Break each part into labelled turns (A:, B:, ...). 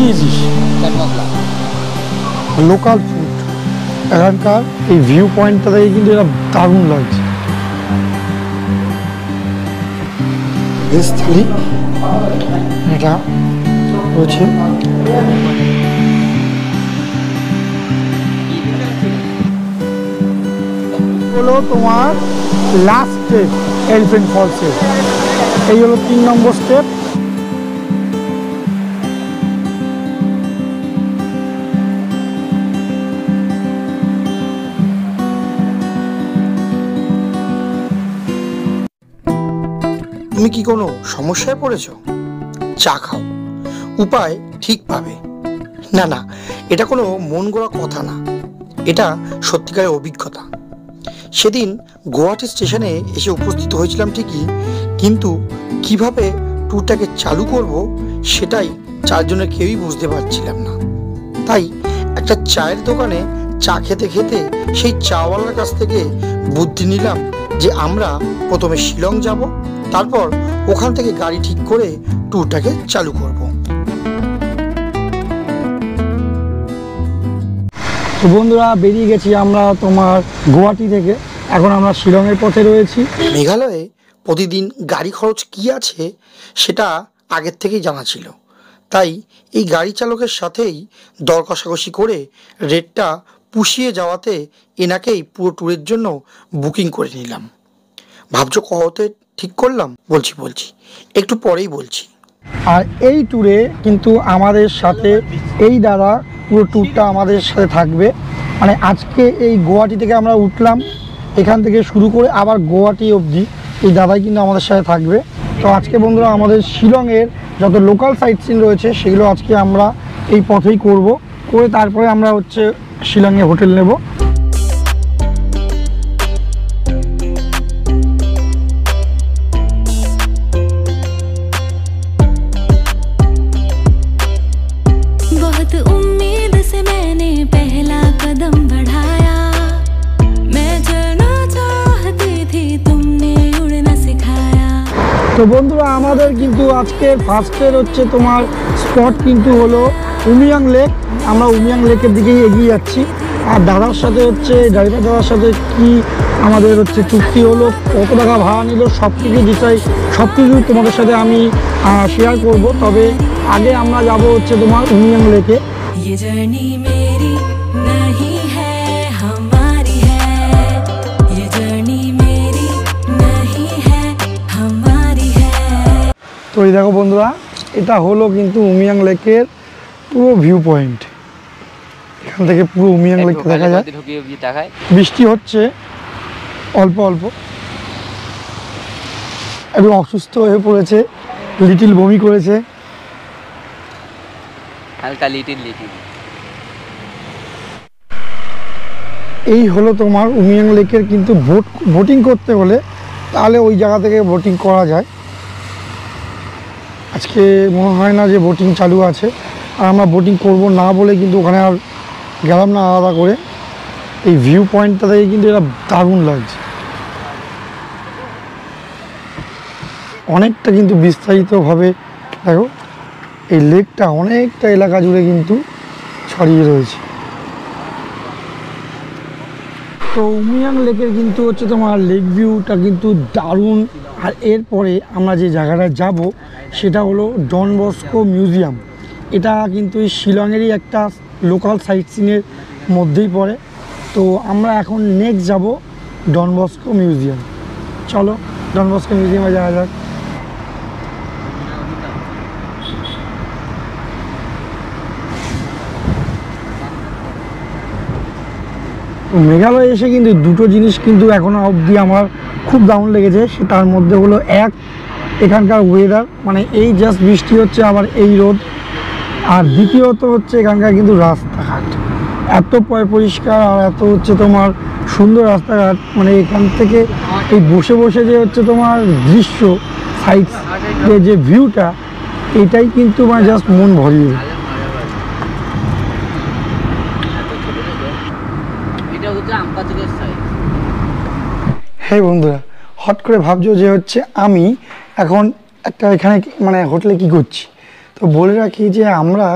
A: নিয়েছিস? Local food এখানকার এই ভিউ পয়েন্টটা থেকে কিন্তু এটা দারুণ লাগছে। ভেজ থালি এটা রয়েছে, হলো তোমার লাস্ট স্টেপ এলিফ্যান্ট ফলসের। এই হলো 3 নম্বর স্টেপ। তুমি কি কোনো সমস্যায় পড়েছো? চা খাও, উপায় ঠিক পাবে। না না, এটা কোনো মন গড়া কথা না, এটা সত্যিকারের অভিজ্ঞতা। সেদিন গুয়াহাটি স্টেশনে এসে উপস্থিত হয়েছিলাম ঠিকই, কিন্তু কিভাবে ট্যুরটাকে চালু করব সেটাই চারজনের কেউই বুঝতে পারছিলাম না। তাই একটা চায়ের দোকানে চা খেতে খেতে সেই চাওয়ালার কাছ থেকে বুদ্ধি নিলাম যে আমরা প্রথমে শিলং যাব, তারপর ওখান থেকে গাড়ি ঠিক করে ট্যুরটাকে চালু করব। তো বন্ধুরা, বেরিয়ে গেছি আমরা তোমার গুয়াহাটি থেকে। এখন আমরা শিলংয়ের পথে রয়েছি। মেঘালয়ে প্রতিদিন গাড়ি খরচ কি আছে সেটা আগের থেকেই জানা ছিল, তাই এই গাড়ি চালকের সাথেই দর কষাকষি করে রেটটা পুষিয়ে যাওয়াতে এনাকেই পুরো ট্যুরের জন্য বুকিং করে নিলাম। ভাবছো কততে ঠিক করলাম? বলছি একটু পরেই বলছি। আর এই ট্যুরে কিন্তু আমাদের সাথে এই দাদা পুরো ট্যুরটা আমাদের সাথে থাকবে। মানে আজকে এই গুয়াহাটি থেকে আমরা উঠলাম, এখান থেকে শুরু করে আবার গুয়াহাটি অবধি এই দাদাই কিন্তু আমাদের সাথে থাকবে। তো আজকে বন্ধুরা আমাদের শিলংয়ের যত লোকাল সাইট সিন রয়েছে সেগুলো আজকে আমরা এই পথেই করে তারপরে আমরা শিলংয়ে হোটেল নেব। তো বন্ধুরা, আমাদের কিন্তু আজকে ফার্স্টের তোমার স্পট কিন্তু হলো উমিয়াং লেক। আমরা উমিয়াং লেকের দিকেই এগিয়ে যাচ্ছি। আর দাদার সাথে ড্রাইভার দাদার সাথে কি আমাদের চুক্তি হলো, কত টাকা ভাড়া নিল, সব কিছু তোমাদের সাথে আমি শেয়ার করব। তবে আগে আমরা যাব তোমার উমিয়াং লেকে। তো এই দেখো বন্ধুরা, এটা হলো কিন্তু উমিয়াং লেকের পুরো ভিউ পয়েন্ট। এখান থেকে পুরো উমিয়াং লেক দেখা যায়। বৃষ্টি হচ্ছে অল্প অল্প, এবং অসুস্থ হয়ে পড়েছে, লিটিল বমি করেছে হালকা লিটিল। এই হলো তোমার উমিয়াং লেকের কিন্তু বোটিং করতে হলে তাহলে ওই জায়গা থেকে বোটিং করা যায়। আজকে মনে হয় না যে বোটিং চালু আছে, আর আমরা বোটিং করব না বলে কিন্তু ওখানে আর গেলাম না আলাদা করে। এই ভিউ পয়েন্টটা থেকে কিন্তু এটা দারুণ লাগছে, অনেকটা কিন্তু বিস্তারিতভাবে দেখো এই লেকটা অনেকটা এলাকা জুড়ে কিন্তু ছড়িয়ে রয়েছে। তো উমিয়াং লেকের কিন্তু তোমার লেক ভিউটা কিন্তু দারুণ। আর এরপরে আমরা যে জায়গাটা যাব সেটা হলো ডন বস্কো মিউজিয়াম। এটা কিন্তু এই শিলংয়েরই একটা লোকাল সাইট সিনের মধ্যেই পড়ে। তো আমরা এখন নেক্সট যাব ডন বস্কো মিউজিয়াম। চলো ডন বস্কো মিউজিয়ামে যাওয়া যাক। মেঘালয়ে এসে কিন্তু দুটো জিনিস কিন্তু এখনো অবধি আমার খুব দারুণ লেগেছে। তার মধ্যে হলো এক, এখানকার ওয়েদার, মানে এই জাস্ট বৃষ্টি হচ্ছে আবার এই রোদ। আর দ্বিতীয়ত এখানকার কিন্তু রাস্তাঘাট এত পরিষ্কার আর এত তোমার সুন্দর রাস্তাঘাট। মানে এখান থেকে এই বসে বসে যে তোমার দৃশ্য, সাইড যে ভিউটা, এটাই কিন্তু মানে জাস্ট মন ভরিয়ে। হ্যাঁ বন্ধুরা, হট করে ভাবছো যে আমি এখন একটা এখানে মানে হোটেলে কি করছি। তো বলে রাখি যে আমরা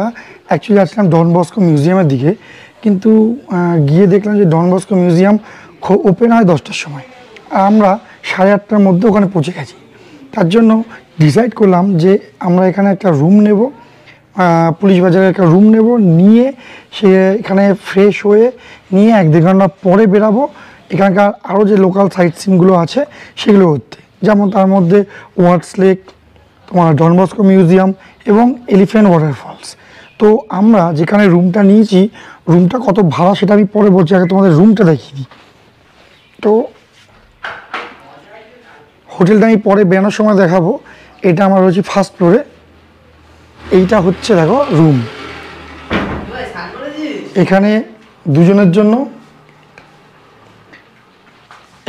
A: অ্যাকচুয়ালি আসলাম ডন বস্কো মিউজিয়ামের দিকে, কিন্তু গিয়ে দেখলাম যে ডন বস্কো মিউজিয়াম ওপেন হয় 10টার সময়, আর আমরা 8:30টার মধ্যে ওখানে পৌঁছে গেছি। তার জন্য ডিসাইড করলাম যে আমরা এখানে একটা রুম নেব, পুলিশ বাজারে একটা রুম নেব, নিয়ে সে এখানে ফ্রেশ হয়ে নিয়ে 1-1.5 ঘন্টা পরে বেরাবো এখানকার আরও যে লোকাল সাইট সিনগুলো আছে সেগুলো করতে। যেমন তার মধ্যে ওয়ার্ডস লেক, তোমার ডন বস্কো মিউজিয়াম এবং এলিফ্যান্ট ওয়াটারফলস। তো আমরা যেখানে রুমটা নিয়েছি, রুমটা কত ভাড়া সেটা আমি পরে বলছি, আগে তোমাদের রুমটা দেখিয়ে দিই। তো হোটেলটা আমি পরে বেরোনোর সময় দেখাবো। এটা আমার রয়েছে ফার্স্ট ফ্লোরে। এইটা হচ্ছে দেখো রুম, এখানে দুজনের জন্য,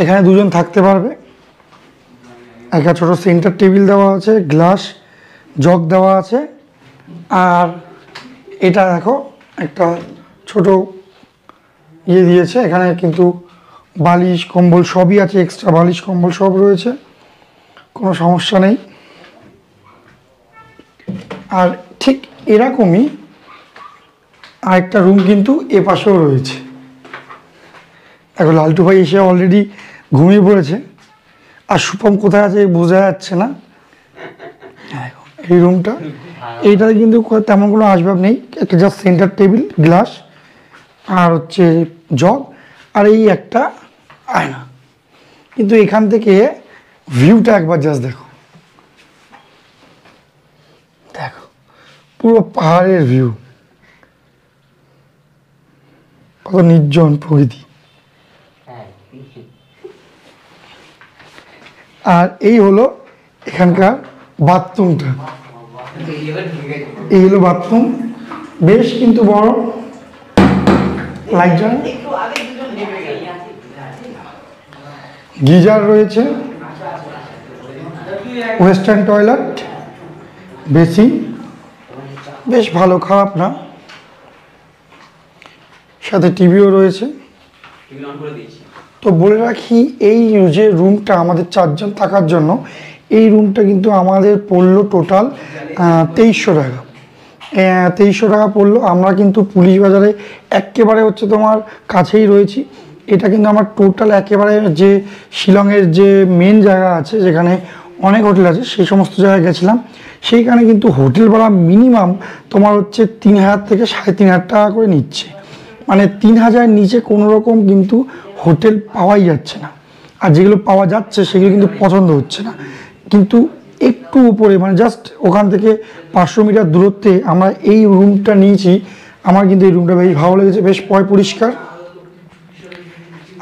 A: এখানে দুজন থাকতে পারবে। একটা ছোট সেন্টার টেবিল দেওয়া আছে, গ্লাস জগ দেওয়া আছে, আর এটা দেখো একটা ছোট ইয়ে দিয়েছে, এখানে কিন্তু বালিশ কম্বল সবই আছে, এক্সট্রা বালিশ কম্বল সব রয়েছে, কোনো সমস্যা নেই। আর ঠিক এরকমই আরেকটা রুম কিন্তু এ পাশেও রয়েছে। এখন লালটু ভাই এসে অলরেডি ঘুমিয়ে পড়েছে, আর শুভম কোথায় আছে বোঝা যাচ্ছে না। এই রুমটা, এইটাতে কিন্তু তেমন কোনো আসবাব নেই, একটা জাস্ট সেন্টার টেবিল, গ্লাস আর হচ্ছে জগ, আর এই একটা আয়না। কিন্তু এখান থেকে ভিউটা একবার জাস্ট দেখো, দেখো পুরো পাহাড়ের ভিউ, কত নির্জন প্রকৃতি। আর এই হলো এখানকার বাথরুমটা, এই হলো বাথরুম, বেশ কিন্তু বড়, লাইট জ্বালা, গিজার রয়েছে, ওয়েস্টার্ন টয়লেট, বেসিন, বেশ ভালো, খারাপ না, সাথে টিভিও রয়েছে। তো বলে রাখি, এই যে রুমটা আমাদের 4 জন থাকার জন্য, এই রুমটা কিন্তু আমাদের পড়লো টোটাল 2300 টাকা। 2300 টাকা পড়লো। আমরা কিন্তু পুলিশ বাজারে একেবারে হচ্ছে তোমার কাছেই রয়েছি। এটা কিন্তু আমার টোটাল একেবারে যে শিলংয়ের যে মেন জায়গা আছে, যেখানে অনেক হোটেল আছে, সেই সমস্ত জায়গায় গেছিলাম। সেইখানে কিন্তু হোটেল ভাড়া মিনিমাম তোমার হচ্ছে 3000 থেকে 3500 টাকা করে নিচ্ছে। মানে 3000 নিচে কোনো রকম কিন্তু হোটেল পাওয়াই যাচ্ছে না, আর যেগুলো পাওয়া যাচ্ছে সেগুলো কিন্তু পছন্দ হচ্ছে না। কিন্তু একটু উপরে, মানে জাস্ট ওখান থেকে 500 মিটার দূরত্বে আমরা এই রুমটা নিয়েছি। আমার কিন্তু এই রুমটা বেশ ভালো লেগেছে, বেশ পরিষ্কার।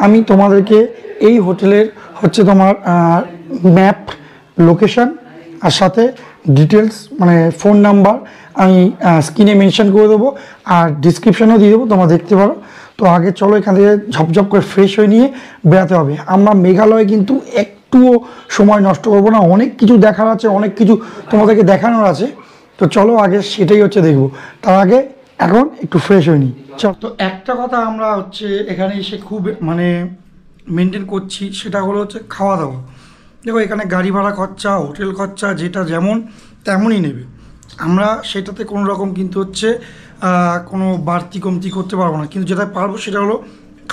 A: আমি তোমাদেরকে এই হোটেলের হচ্ছে তোমার ম্যাপ, লোকেশন আর সাথে ডিটেলস, মানে ফোন নাম্বার আমি স্ক্রিনে মেনশন করে দেবো, আর ডিসক্রিপশানেও দিয়ে দেবো, তোমরা দেখতে পারো। তো আগে চলো এখান থেকে ঝপঝপ করে ফ্রেশ হয়ে নিয়ে বেড়াতে হবে। আমরা মেঘালয়ে কিন্তু একটুও সময় নষ্ট করবো না, অনেক কিছু দেখার আছে, অনেক কিছু তোমাদেরকে দেখানোর আছে। তো চলো আগে সেটাই হচ্ছে দেখবো, তার আগে এখন একটু ফ্রেশ হয়ে নিই। চল, তো একটা কথা আমরা হচ্ছে এখানে এসে খুব মানে মেনটেন করছি, সেটা হলো হচ্ছে খাওয়া দাওয়া। দেখো এখানে গাড়ি ভাড়া খরচা, হোটেল খরচা যেটা যেমন তেমনই নেবে, আমরা সেটাতে কোনো রকম কিন্তু হচ্ছে কোনো বাড়তি কমতি করতে পারবো না। কিন্তু যেটা পারবো সেটা হলো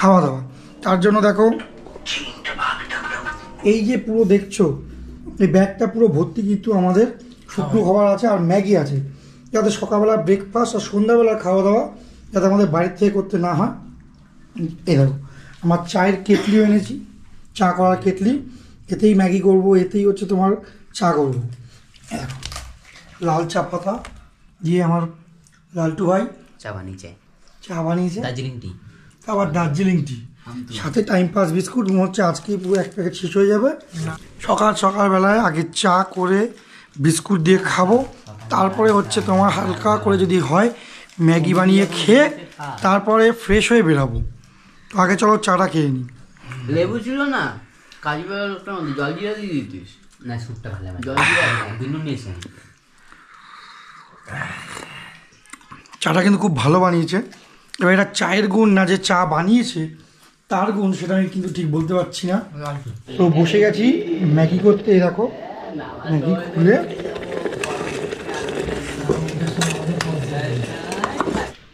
A: খাওয়া দাওয়া। তার জন্য দেখো এই যে পুরো দেখছো, এই ব্যাগটা পুরো ভর্তি কিন্তু আমাদের শুকনো খাবার আছে আর ম্যাগি আছে, যাতে সকালবেলা ব্রেকফাস্ট আর সন্ধ্যাবেলা খাওয়া দাওয়া যাতে আমাদের বাড়ির থেকে করতে না হয়। এই দেখো আমার চায়ের কেটলিও এনেছি, চা করার কেটলি, এতেই ম্যাগি করবো, এতেই হচ্ছে তোমার চা করবো। দেখো লাল চা পাতা দিয়ে আমার লালটু ভাই চা বানিয়েছে, দার্জিলিং টি, আবার দার্জিলিং টি, সাথে টাইম পাস বিস্কুট। মনে হচ্ছে আজকেই পুরো 1 প্যাকেট শেষ হয়ে যাবে। সকালবেলায় আগে চা করে বিস্কুট দিয়ে খাবো, তারপরে হচ্ছে তোমার হালকা করে যদি হয় ম্যাগি বানিয়ে খেয়ে তারপরে ফ্রেশ হয়ে বেরাবো। তো আগে চলো চাটা খেয়ে নিই।
B: লেবু ছিল না, কাজু বাদাম জল দিয়ে দিতিস না, স্যুপটা ভালো জল দিয়ে বিন্দু নিয়েছে।
A: চাটা কিন্তু খুব ভালো বানিয়েছে। এবার এটা চায়ের গুণ না যে চা বানিয়েছে তার গুণ, সেটা আমি কিন্তু ঠিক বলতে পারছি না। তো বসে গেছি ম্যাগি করতে। এই দেখো ম্যাগি খুলে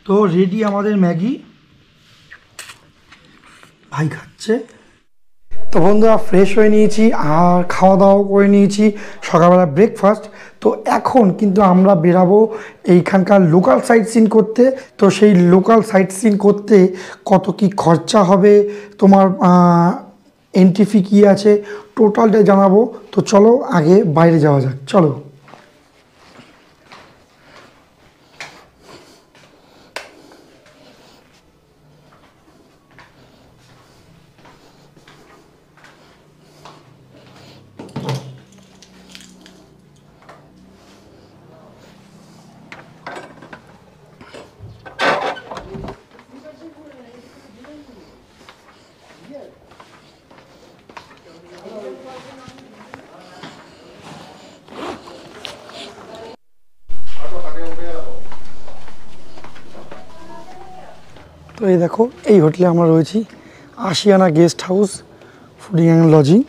A: তো রেডি আমাদের ম্যাগি, ভাই খাচ্ছে। তো বন্ধুরা ফ্রেশ হয়ে নিয়েছি আর খাওয়া দাওয়া করে নিয়েছি, সকালবেলা ব্রেকফাস্ট। তো এখন কিন্তু আমরা বেরাবো এইখানকার লোকাল সাইট সিন করতে। তো সেই লোকাল সাইট সিন করতে কত কি খরচা হবে, তোমার এন্ট্রি ফি কী আছে, টোটালটা জানাবো। তো চলো আগে বাইরে যাওয়া যাক, চলো। তো এই দেখো, এই হোটেলে আমরা রয়েছি, Ashiana guest house fooding and lodging.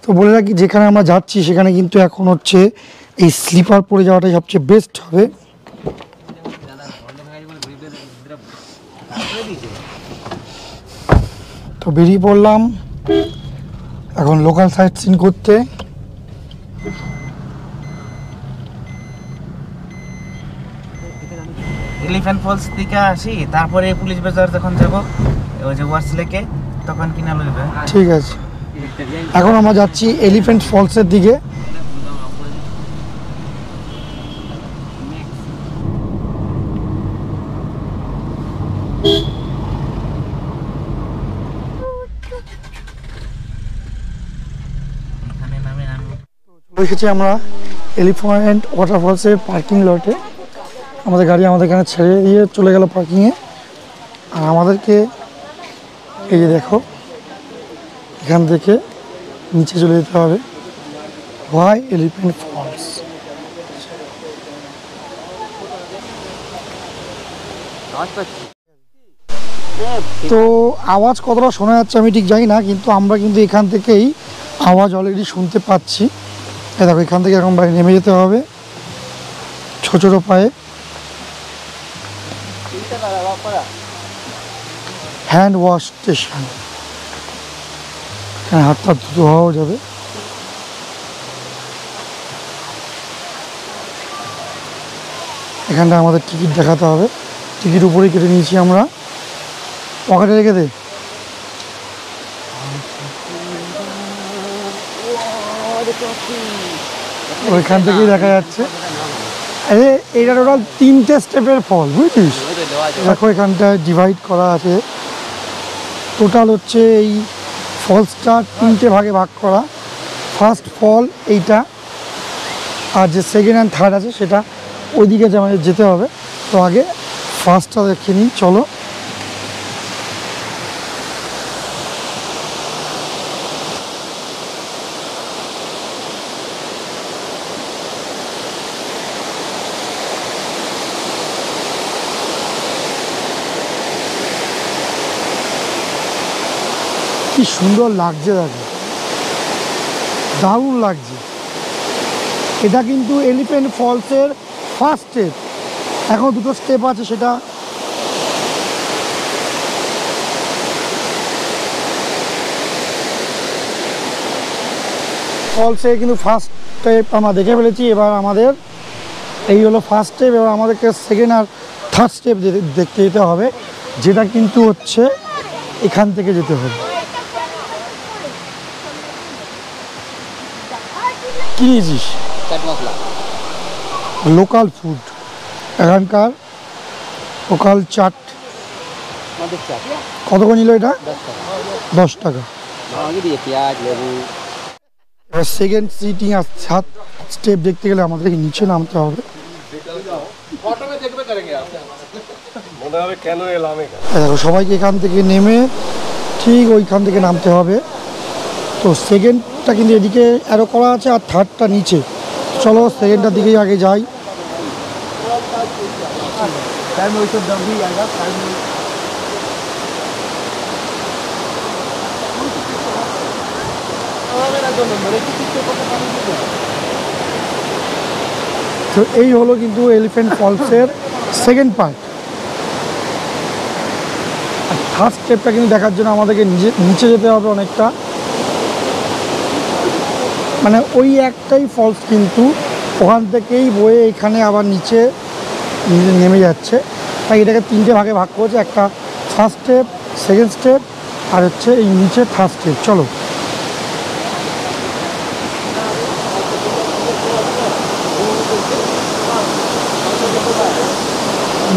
A: তো বলে রাখি, যেখানে আমরা যাচ্ছি সেখানে কিন্তু এখন হচ্ছে এই স্লিপার পরে যাওয়াটাই সবচেয়ে বেস্ট হবে। তো বেরিয়ে পড়লাম এখন লোকাল সাইট সিন করতে।
C: এলিফ্যান্ট ফলস থেকে আসি, তারপরে পুলিশ বাজার যখন যাব ওই যে ওয়ার্স লেকে, তখন কিনা লইবে।
A: ঠিক আছে, এখন আমরা যাচ্ছি এলিফ্যান্ট ফলসের দিকে। এসেছি আমরা এলিফ্যান্ট ওয়াটারফলসের পার্কিং লটে। আমাদের গাড়ি আমাদের এখানে ছেড়ে দিয়ে চলে গেল পার্কিংয়ে। আর আমাদেরকে এই যে দেখো, এখান থেকে নিচে চলে যেতে হবে, হোয়াই এলিফ্যান্ট ফলস। তো আওয়াজ কতটা শোনা যাচ্ছে আমি ঠিক জানি না, কিন্তু আমরা কিন্তু এখান থেকেই আওয়াজ অলরেডি শুনতে পাচ্ছি। এই দেখো, এখান থেকে এখন বাইরে নেমে যেতে হবে ছোট ছোট পায়ে। হ্যান্ড ওয়াশ স্টেশন, এখানে হাতটা ধুতে হওয়া যাবে। এখানটা আমাদের টিকিট দেখাতে হবে, টিকিট উপরেই কেটে নিয়েছি আমরা। পকেটে রেখে দে। ওইখান থেকেই দেখা যাচ্ছে। আরে এইটা টোটাল 3টে স্টেপের ফল, বুঝছিস? দেখো এখানটায় ডিভাইড করা আছে। টোটাল হচ্ছে এই ফলসটা 3টে ভাগে ভাগ করা। ফার্স্ট ফল এইটা, আর যে সেকেন্ড অ্যান্ড থার্ড আছে সেটা ওইদিকে আমাদের যেতে হবে। তো আগে ফার্স্টটা দেখে নিই, চলো। কি সুন্দর লাগছে, দেখো দারুণ লাগছে। এটা কিন্তু এলিফ্যান্ট ফলসের ফার্স্ট স্টেপ, এখন 2টো স্টেপ আছে। সেটা ফলসে কিন্তু ফার্স্ট স্টেপ আমরা দেখে ফেলেছি। এবার আমাদের এই হলো ফার্স্ট স্টেপ, এবার আমাদেরকে সেকেন্ড আর থার্ড স্টেপ দেখতে যেতে হবে, যেটা কিন্তু হচ্ছে এখান থেকে যেতে হবে। কি নিয়েছিস? লোকাল ফুড, এখানকার লোকাল চাট। কত করে নিল এটা? 10 টাকা। এবার সেকেন্ড সিটিং আর সাত স্টেপ দেখতে গেলে আমাদেরকে নিচে নামতে হবে। দেখো সবাইকে এখান থেকে নেমে ঠিক ওইখান থেকে নামতে হবে। তো সেকেন্ডটা কিন্তু এদিকে অ্যারো করা আছে, আর থার্ডটা নিচে। চলো সেকেন্ডটার দিকেই আগে যাই। তো এই হলো কিন্তু এলিফ্যান্ট ফলসের সেকেন্ড পার্ট। আর ফার্স্ট স্টেপটা কিন্তু দেখার জন্য আমাদেরকে নিচে যেতে হবে অনেকটা, মানে ওই একটাই ফলস কিন্তু ওখান থেকেই বয়ে এখানে আবার নিচে নেমে যাচ্ছে। তাই এটাকে 3টে ভাগে ভাগ করেছে, একটা ফার্স্ট স্টেপ, সেকেন্ড স্টেপ আর হচ্ছে এই নিচে থার্ড স্টেপ। চলো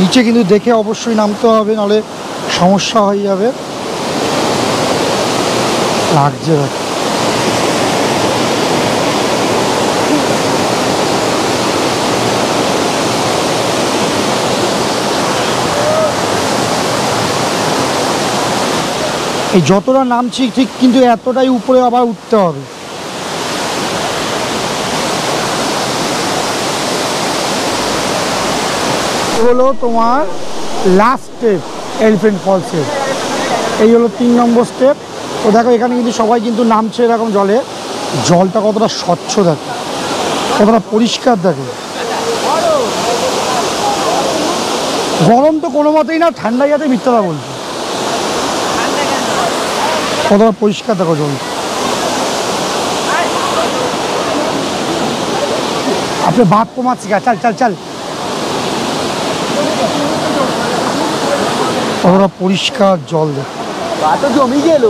A: নিচে কিন্তু দেখে অবশ্যই নামতে হবে, নাহলে সমস্যা হয়ে যাবে। লাগছে দেখ, এই যতটা নামছি ঠিক কিন্তু এতটাই উপরে আবার উঠতে হবে। হলো তোমার লাস্ট স্টেপ এলিফ্যান্ট ফলসের, এই হলো 3 নম্বর স্টেপ। তো দেখো এখানে কিন্তু সবাই কিন্তু নামছে এরকম জলে, জলটা কতটা স্বচ্ছ দেখো, কতটা পরিষ্কার দেখো। গরম তো কোনো মতেই না, ঠান্ডা যাতে মিথ্যাটা বলছি, কতটা পরিষ্কার দেখো জল। আপনি বাদ কমাচ্ছি গা, চাল চাল চাল, কতটা পরিষ্কার জল দেখো।
C: জমি গেল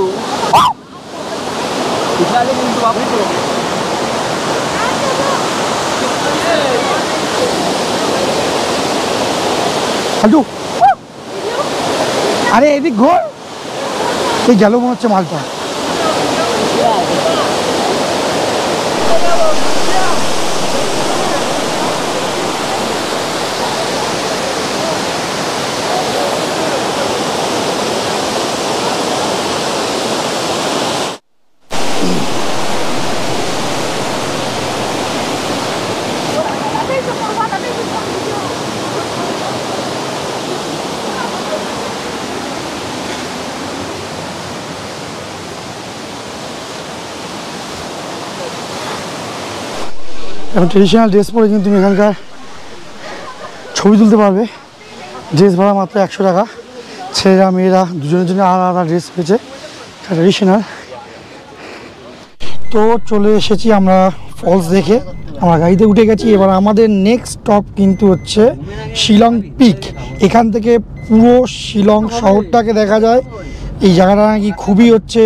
A: আরে এদিক ঘোর, এই গেল মনে হচ্ছে মালটা। এখন ট্রেডিশনাল ড্রেস পরে কিন্তু তুমি এখানকার ছবি তুলতে পারবে। ড্রেস ভাড়া মাত্র 100 টাকা। ছেলেরা মেয়েরা দুজনের জন্য আলাদা আলাদা ড্রেস হয়েছে ট্রেডিশনাল। তো চলে এসেছি আমরা ফলস দেখে, আমরা গাড়িতে উঠে গেছি। এবার আমাদের নেক্সট স্টপ কিন্তু হচ্ছে শিলং পিক। এখান থেকে পুরো শিলং শহরটাকে দেখা যায়। এই জায়গাটা নাকি খুবই হচ্ছে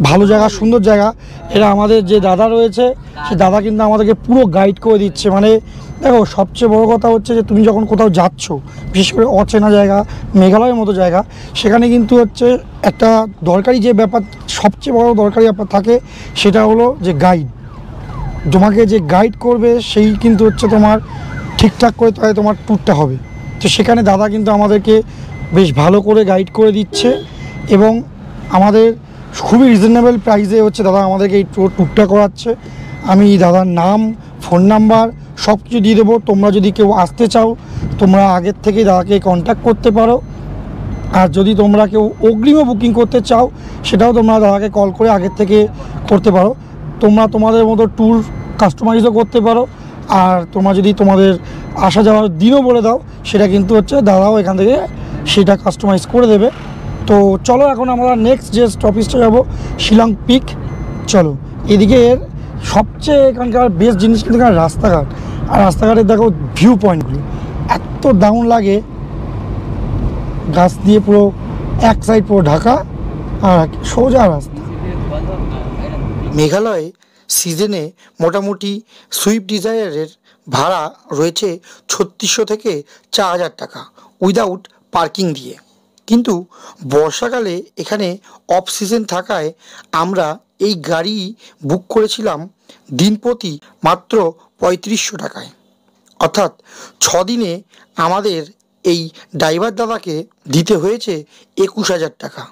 A: ভালো জায়গা, সুন্দর জায়গা। এরা আমাদের যে দাদা রয়েছে সে দাদা কিন্তু আমাদেরকে পুরো গাইড করে দিচ্ছে। মানে দেখো সবচেয়ে বড় কথা হচ্ছে যে তুমি যখন কোথাও যাচ্ছ, বিশেষ করে অচেনা জায়গা, মেঘালয়ের মতো জায়গা, সেখানে কিন্তু হচ্ছে একটা দরকারি যে ব্যাপার, সবচেয়ে বড় দরকারি ব্যাপার থাকে, সেটা হলো যে গাইড। তোমাকে যে গাইড করবে সেই কিন্তু হচ্ছে তোমার ঠিকঠাক করে তাহলে তোমার ট্যুরটা হবে। তো সেখানে দাদা কিন্তু আমাদেরকে বেশ ভালো করে গাইড করে দিচ্ছে এবং আমাদের খুবই রিজনেবল প্রাইসে হচ্ছে দাদা আমাদেরকে এই ট্যুরটা করাচ্ছে। আমি দাদার নাম, ফোন নাম্বার সব কিছু দিয়ে দেবো। তোমরা যদি কেউ আসতে চাও তোমরা আগের থেকেই দাদাকে কন্ট্যাক্ট করতে পারো। আর যদি তোমরা কেউ অগ্রিমও বুকিং করতে চাও সেটাও তোমরা দাদাকে কল করে আগের থেকে করতে পারো। তোমরা তোমাদের মতো ট্যুর কাস্টমাইজও করতে পারো। আর তোমরা যদি তোমাদের আসা যাওয়ার দিনও বলে দাও সেটা কিন্তু হচ্ছে দাদাও এখান থেকে সেটা কাস্টমাইজ করে দেবে। তো চলো এখন আমরা নেক্সট যে স্টপেজটা যাবো শিলং পিক। চলো এদিকে সবচেয়ে এখানকার বেস্ট জিনিস কিন্তু এখানে রাস্তাঘাট। আর রাস্তাঘাটের দেখো ভিউ পয়েন্টগুলো এত দারুণ লাগে, গাছ দিয়ে পুরো এক সাইড পুরো ঢাকা আর সোজা রাস্তা। মেঘালয়ে সিজনে মোটামুটি সুইফট ডিজায়ারের ভাড়া রয়েছে 3600 থেকে 4000 টাকা উইদাউট পার্কিং দিয়ে। কিন্তু বর্ষাকালে এখানে অফ সিজন থাকায় আমরা এই গাড়ি বুক করেছিলাম দিনপ্রতি মাত্র 3500 টাকায়। অর্থাৎ 6 দিনে আমাদের এই ড্রাইভার দাদাকে দিতে হয়েছে 21000 টাকা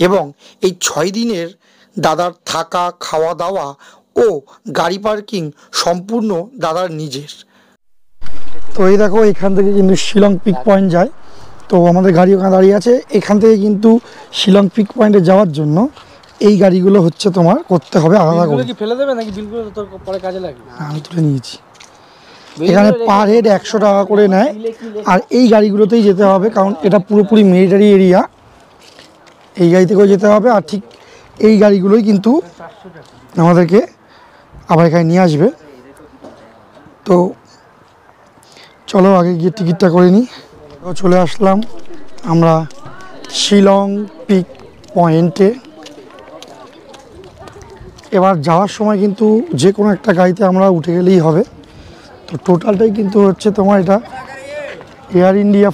A: এবং এই 6 দিনের দাদার থাকা, খাওয়া দাওয়া ও গাড়ি পার্কিং সম্পূর্ণ দাদার নিজের। তো এই দেখো এখান থেকে কিন্তু শিলং পিক পয়েন্ট যায়। তো আমাদের গাড়ি ওখানে দাঁড়িয়ে আছে। এখান থেকে কিন্তু শিলং পিক পয়েন্টে যাওয়ার জন্য এই গাড়িগুলো হচ্ছে তোমার করতে হবে আলাদা করে।
C: কি ফেলে দেবে নাকি বিলগুলো তোর পরে কাজে লাগবে?
A: আমি তুলে নিয়েছি। এখানে পার হেড 100 টাকা করে নেয়। আর এই গাড়িগুলোতেই যেতে হবে, কারণ এটা পুরোপুরি মিলিটারি এরিয়া। এই গাড়ি থেকেও যেতে হবে, আর ঠিক এই গাড়িগুলোই কিন্তু আমাদেরকে আবার এখানে নিয়ে আসবে। তো চলো আগে গিয়ে টিকিটটা করে নিই। চলে আসলাম আমরা শিলং পিক পয়েন্টে। এবার যাওয়ার সময় কিন্তু যে কোনো একটা গাড়িতে আমরা উঠে গেলেই হবে। তো টোটালটাই কিন্তু হচ্ছে তোমার এটা এয়ার ইন্ডিয়া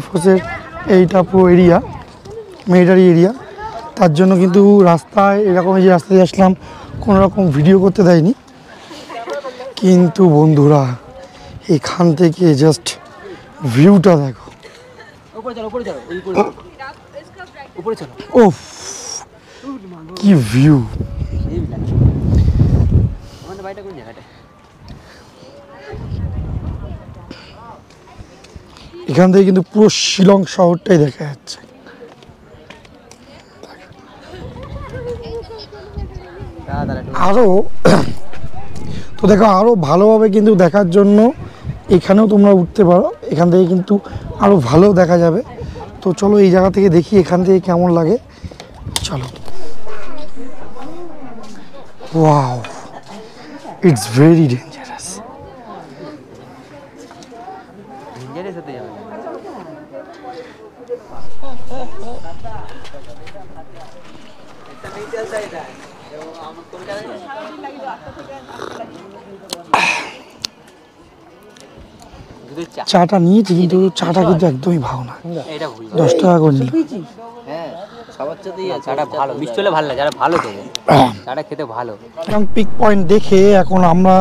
A: ফোর্সের এইটা পুরো এরিয়া, মিলিটারি এরিয়া। তার জন্য কিন্তু রাস্তায় এরকম যে রাস্তায় আসলাম কোনো রকম ভিডিও করতে দেয়নি। কিন্তু বন্ধুরা এখান থেকে জাস্ট ভিউটা দেখো, ওফ কি ভিউ! এখান থেকে কিন্তু পুরো শিলং শহরটাই দেখা যাচ্ছে। আরো তো দেখো, আরো ভালোভাবে কিন্তু দেখার জন্য এখানেও তোমরা উঠতে পারো। এখান থেকে কিন্তু আরো ভালো দেখা যাবে। তো চলো এই জায়গা থেকে দেখি এখান থেকে কেমন লাগে। চলো। Wow, it's very dangerous. চাটা নিয়েছি কিন্তু চাটা কিন্তু একদমই ভালো না, 10 টাকা করে নিল। পিক পয়েন্ট দেখে এখন আমরা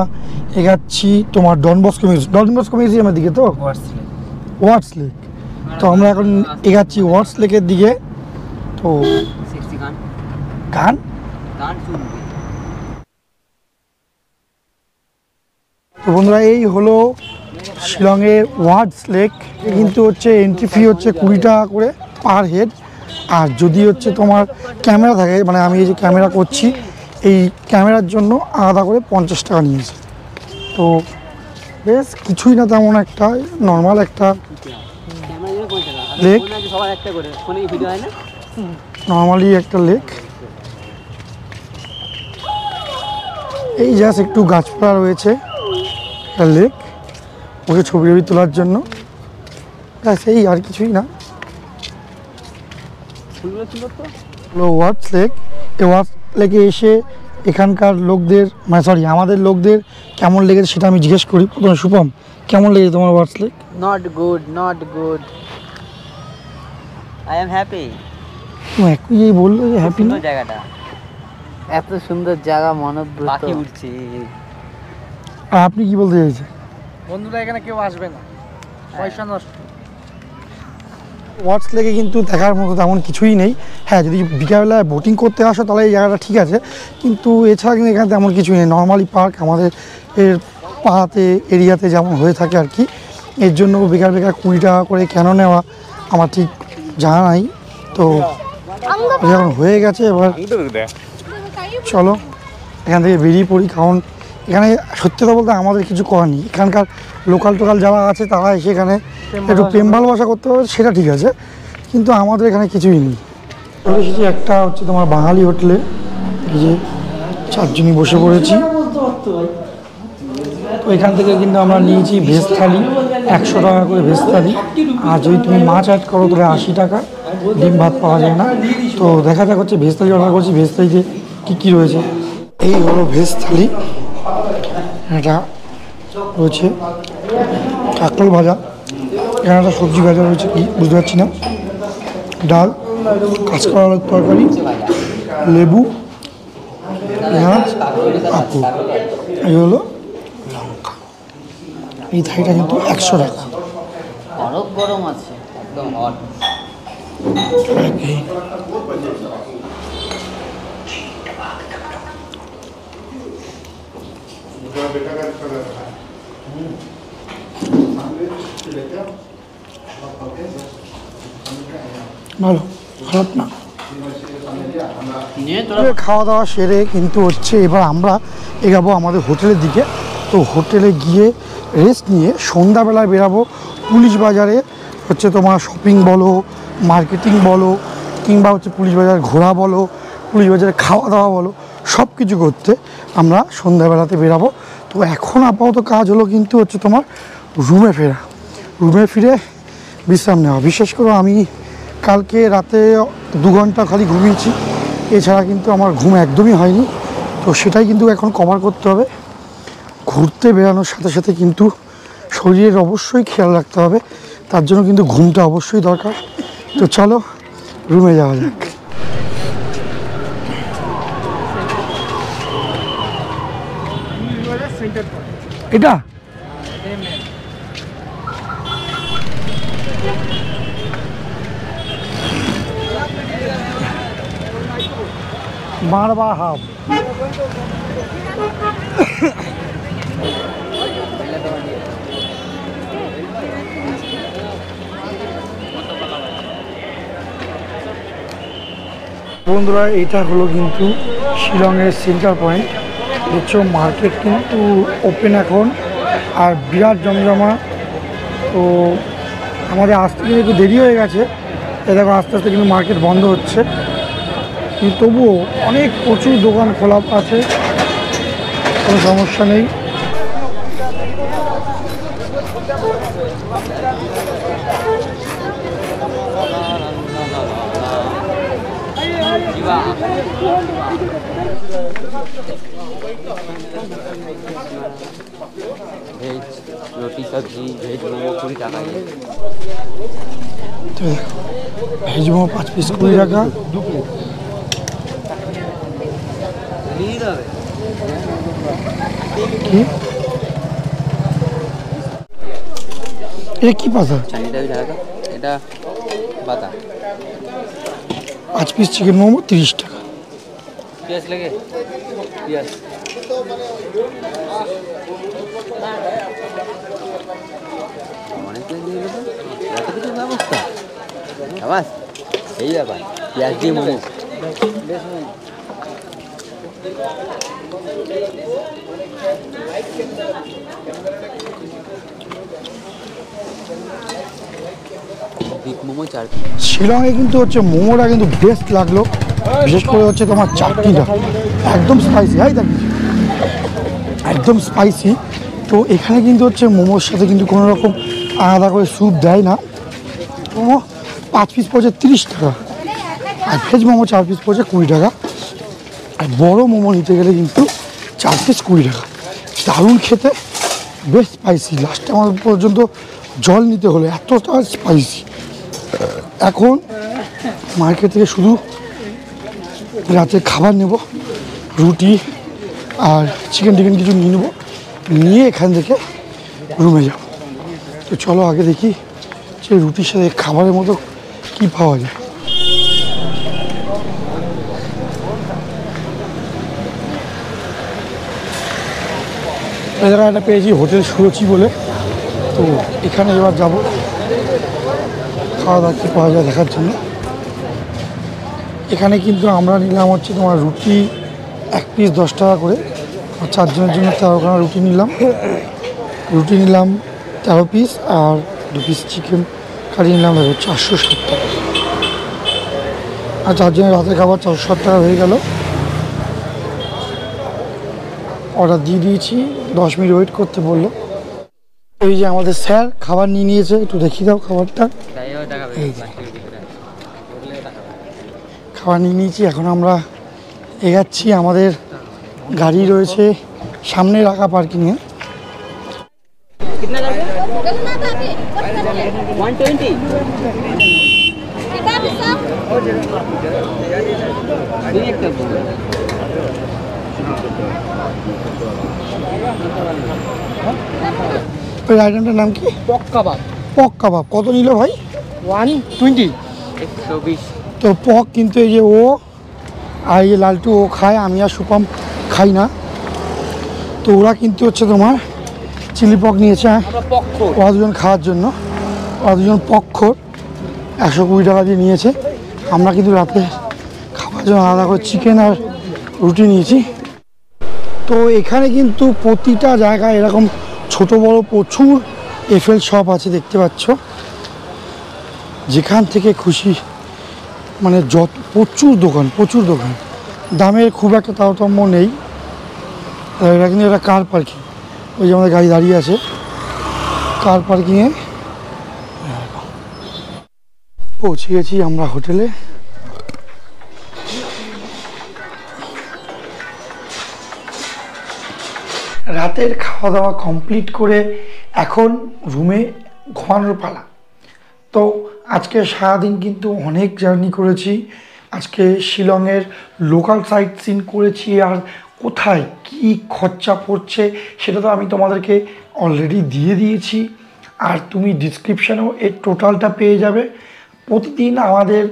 A: এগাচ্ছি তোমার ডন বস্কো মিউজিয়ামের দিকে। তো ওয়াটস লেক, তো আমরা এখন এগাচ্ছি ওয়াটস লেকের দিকে। তো গান তো বন্ধুরা এই হলো শিলংয়ের ওয়াটস লেক। কিন্তু হচ্ছে এন্ট্রি ফি হচ্ছে 20 টাকা করে পার হেড। আর যদি হচ্ছে তোমার ক্যামেরা থাকে, মানে আমি এই যে ক্যামেরা করছি, এই ক্যামেরার জন্য আলাদা করে 50 টাকা নিয়েছে। তো বেশ কিছুই না তেমন, একটা নর্মাল একটা লেক, নর্মালি একটা লেক। এই জাস্ট একটু গাছপালা রয়েছে, একটা লেক, ওকে ছবি তোলার জন্য। ব্যাস এই আর কিছুই না। ওয়াটস লেক, এই ওয়াটস লেকে এসে এখানকার লোকদের, মানে সরি আমাদের লোকদের কেমন লেগেছে সেটা আমি জিজ্ঞেস করি। প্রথমে শুভম, কেমন লেগেছে তোমার ওয়াটস লেক?
B: Not good, I am happy.
A: তুমি একই বললো যে হ্যাপি না?
B: জায়গাটা এত সুন্দর জায়গা, মনোভূত, পাখি উঠছে।
A: আর আপনি কি বলতে চাইছেন?
C: বন্ধুরা এখানে কেউ আসবে না, পয়সা নষ্ট।
A: ওয়াটস লেকে কিন্তু দেখার মতো তেমন কিছুই নেই। হ্যাঁ, যদি বিকালবেলায় বোটিং করতে আসো তাহলে এই জায়গাটা ঠিক আছে, কিন্তু এছাড়া কিন্তু এখানে তেমন কিছুই নেই। নর্মালি পার্ক আমাদের এর পাহাড়ে এরিয়াতে যেমন হয়ে থাকে আর কি। এর জন্য বেকার 20 টাকা করে কেন নেওয়া আমার ঠিক জানা নাই। তো যখন হয়ে গেছে এবার চলো এখান থেকে বেরিয়ে পড়ি। কারণ এখানে সত্যি কথা বলতে আমাদের কিছু করার নেই। এখানকার লোকাল যারা আছে তারা এসে এখানে একটু প্রেম ভালোবাসা করতে হবে, সেটা ঠিক আছে, কিন্তু আমাদের এখানে কিছুই নেই। চলে এসেছি একটা হচ্ছে তোমার বাঙালি হোটেলে। এই যে 4 জনই বসে পড়েছি। তো এখান থেকে কিন্তু আমরা নিয়েছি ভেজ থালি, 100 টাকা করে ভেজ থালি। আর যদি তুমি মাছ অ্যাড করো তাহলে 80 টাকা। ডিম ভাত পাওয়া যায় না। তো দেখা যাক হচ্ছে ভেজ থালি অর্ডার করছি, ভেজ থালিতে কী রয়েছে। এই হলো ভেজ থালি। এটা রয়েছে কাঁকরোল ভাজা, এখানে একটা সবজি ভাজা রয়েছে, কি বুঝতে পারছি না, ডাল, কাঁচকলার তরকারি, লেবু, পেঁয়াজ, পাঁপড়, এই হলো লঙ্কা। এই থাইটা কিন্তু 100 টাকা।
B: গরম আছে একদম হট।
A: ভালো, খারাপ না। খাওয়া দাওয়া সেরে কিন্তু হচ্ছে এবার আমরা এগাবো আমাদের হোটেলের দিকে। তো হোটেলে গিয়ে রেস্ট নিয়ে সন্ধ্যাবেলায় বেরাবো পুলিশ বাজারে, হচ্ছে তোমার শপিং বলো, মার্কেটিং বলো, কিংবা হচ্ছে পুলিশ বাজার ঘোরা বলো, পুলিশ বাজারে খাওয়া দাওয়া বলো, সব কিছু করতে আমরা সন্ধ্যাবেলাতে বেরাবো। তো এখন আপাতত কাজ হলো কিন্তু হচ্ছে তোমার রুমে ফেরা, রুমে ফিরে বিশ্রাম নেওয়া। বিশেষ করে আমি কালকে রাতে 2 ঘন্টা খালি ঘুমিয়েছি, এছাড়া কিন্তু আমার ঘুম একদমই হয়নি। তো সেটাই কিন্তু এখন কভার করতে হবে। ঘুরতে বেরানোর সাথে সাথে কিন্তু শরীরের অবশ্যই খেয়াল রাখতে হবে, তার জন্য কিন্তু ঘুমটা অবশ্যই দরকার। তো চলো রুমে যাওয়া যাক। এটা মারবা হাব বন্ধুরা, এটা হলো কিন্তু শিলংয়ের সেন্টার পয়েন্ট। দেখছো মার্কেট কিন্তু ওপেন এখন, আর বিরাট জমজমা। তো আমাদের আসতে কিন্তু একটু দেরি হয়ে গেছে, এই দেখো আস্তে আস্তে কিন্তু মার্কেট বন্ধ হচ্ছে, কিন্তু তবুও অনেক প্রচুর দোকান খোলা আছে, কোনো সমস্যা নেই।
B: ভেজ রুটি সবজি, ভেজ মোমো 20 টাকা।
A: ভেজ মোমো 5 পিস 20 টাকা। কি এটা কি পাতা?
B: এটা বাতা।
A: 5 পিস চিকেন মোমো 30 টাকা।
B: পেঁয়াজ লাগে, পেঁয়াজ অনেক দিয়ে দেবো, এত কিছু ব্যবস্থা আবাস এই ব্যাপার। পেঁয়াজ দিয়ে মোমো মোমো 4 পিস।
A: শিলংয়ে কিন্তু হচ্ছে মোমোটা কিন্তু বেস্ট লাগলো, বিশেষ করে হচ্ছে তোমার চাটনিটা একদম স্পাইসি, হাই দেখি একদম স্পাইসি। তো এখানে কিন্তু হচ্ছে মোমোর সাথে কিন্তু কোনো রকম আলাদা করে স্যুপ দেয় না। মোমো 5 পিস পড়ছে 30 টাকা, আর ভেজ মোমো 4 পিস পড়ছে 20 টাকা, আর বড় মোমো নিতে গেলে কিন্তু 4 পিস 20 টাকা। দারুণ খেতে, বেশ স্পাইসি, লাস্টে আমার পর্যন্ত জল নিতে হলো, এতটা স্পাইসি। এখন মার্কেট থেকে শুধু রাতে খাবার নেব, রুটি আর চিকেন টিকেন কিছু নিয়ে নেবো, নিয়ে এখান থেকে রুমে যাব। তো চলো আগে দেখি যে রুটির সাথে খাবারের মতো কি পাওয়া যায়। এই জায়গায় একটা পেয়েছি হোটেল সুরচি বলে, তো এখানে এবার যাব খাওয়া দাওয়া কী পাওয়া যায় দেখার জন্য। এখানে কিন্তু আমরা নিলাম হচ্ছে তোমার রুটি 1 পিস 10 টাকা করে, 4 জনের জন্য 13খানা রুটি নিলাম। রুটি নিলাম 13 পিস, আর 2 পিস চিকেন কারি নিলাম 460 টাকা। আর 4 জনের রাতের খাবার 460 টাকা হয়ে গেল। অর্ডার দিয়ে দিয়েছি, 10 মিনিট ওয়েট করতে বললো। এই যে আমাদের স্যার খাবার নিয়ে নিয়েছে, একটু দেখিয়ে দাও খাবারটা। খাবার নিয়ে নিয়েছি, এখন আমরা এগাচ্ছি। আমাদের গাড়ি রয়েছে সামনে রাখা পার্কিংয়ে। ওই আইটেমটার নাম কি?
C: পক কাবাব।
A: পক কাবাব কত নিল ভাই?
C: 120।
B: 120।
A: তো পক কিন্তু এই যে ও আর এই যে লালটু ও খায়, আমি আর সুপাম খাই না। তো ওরা কিন্তু হচ্ছে তোমার চিলি পক নিয়েছে, ওরা দুজন খাওয়ার জন্য, ওরা দুজন পক্ষর 120 টাকা দিয়ে নিয়েছে। আমরা কিন্তু রাতে খাওয়ার জন্য আলাদা করে চিকেন আর রুটি নিয়েছি। তো এখানে কিন্তু প্রতিটা জায়গায় এরকম ছোট বড় প্রচুর এফএল শপ আছে, দেখতে পাচ্ছ। যেখান থেকে খুশি মানে যত প্রচুর দোকান, দামের খুব একটা তারতম্য নেই। এটা কিন্তু একটা কার পার্কিং, ওই যে আমাদের গাড়ি দাঁড়িয়ে আছে কার পার্কিংয়ে। পৌঁছে গেছি আমরা হোটেলে। রাতের খাওয়া দাওয়া কমপ্লিট করে এখন রুমে ঘুমানোর পালা। তো আজকে সারাদিন কিন্তু অনেক জার্নি করেছি। আজকে শিলংয়ের লোকাল সাইট সিন করেছি, আর কোথায় কি খরচা পড়ছে সেটা তো আমি তোমাদেরকে অলরেডি দিয়ে দিয়েছি। আর তুমি ডিসক্রিপশানেও এর টোটালটা পেয়ে যাবে। প্রতিদিন আমাদের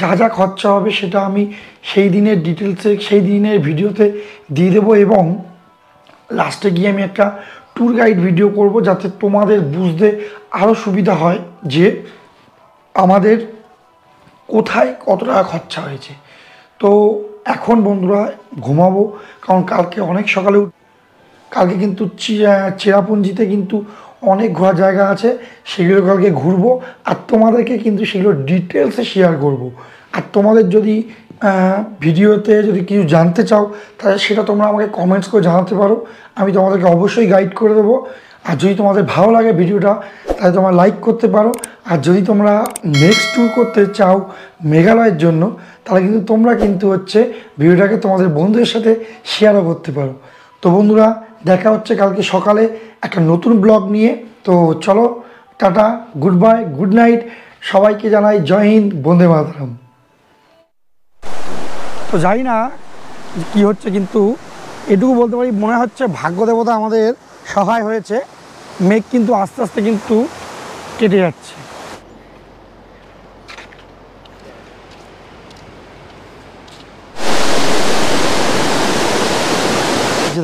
A: যা যা খরচা হবে সেটা আমি সেই দিনের ডিটেলসে সেই দিনের ভিডিওতে দিয়ে দেবো, এবং লাস্টে গিয়ে আমি একটা ট্যুর গাইড ভিডিও করব, যাতে তোমাদের বুঝতে আরও সুবিধা হয় যে আমাদের কোথায় কত টাকা খরচা হয়েছে। তো এখন বন্ধুরা ঘুমাবো, কারণ কালকে অনেক সকালে কালকে কিন্তু চেরাপুঞ্জিতে কিন্তু অনেক ঘোরার জায়গা আছে, সেগুলো কালকে ঘুরবো, আর তোমাদেরকে কিন্তু সেগুলো ডিটেলসে শেয়ার করব। আর তোমাদের যদি ভিডিওতে যদি কিছু জানতে চাও তাহলে সেটা তোমরা আমাকে কমেন্টস করে জানাতে পারো, আমি তোমাদেরকে অবশ্যই গাইড করে দেবো। আর যদি তোমাদের ভালো লাগে ভিডিওটা তাহলে তোমরা লাইক করতে পারো। আর যদি তোমরা নেক্সট ট্যুর করতে চাও মেঘালয়ের জন্য, তাহলে কিন্তু তোমরা কিন্তু হচ্ছে ভিডিওটাকে তোমাদের বন্ধুদের সাথে শেয়ারও করতে পারো। তো বন্ধুরা দেখা হচ্ছে কালকে সকালে একটা নতুন ব্লগ নিয়ে। তো চলো, tata, good bye, good night, সবাইকে জানাই জয় হিন্দ, বন্দে মাতরম। তো জানি না কি হচ্ছে, কিন্তু এটুকু বলতে পারি মনে হচ্ছে ভাগ্য দেবতা আমাদের সহায় হয়েছে। মেঘ কিন্তু আস্তে আস্তে কিন্তু কেটে যাচ্ছে।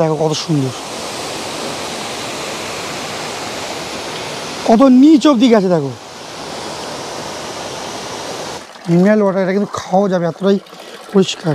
A: দেখো কত সুন্দর, কত নিচ অব্দি গেছে দেখো। মিনারেল ওয়াটার, এটা কিন্তু খাওয়া যাবে, এতটাই পরিষ্কার।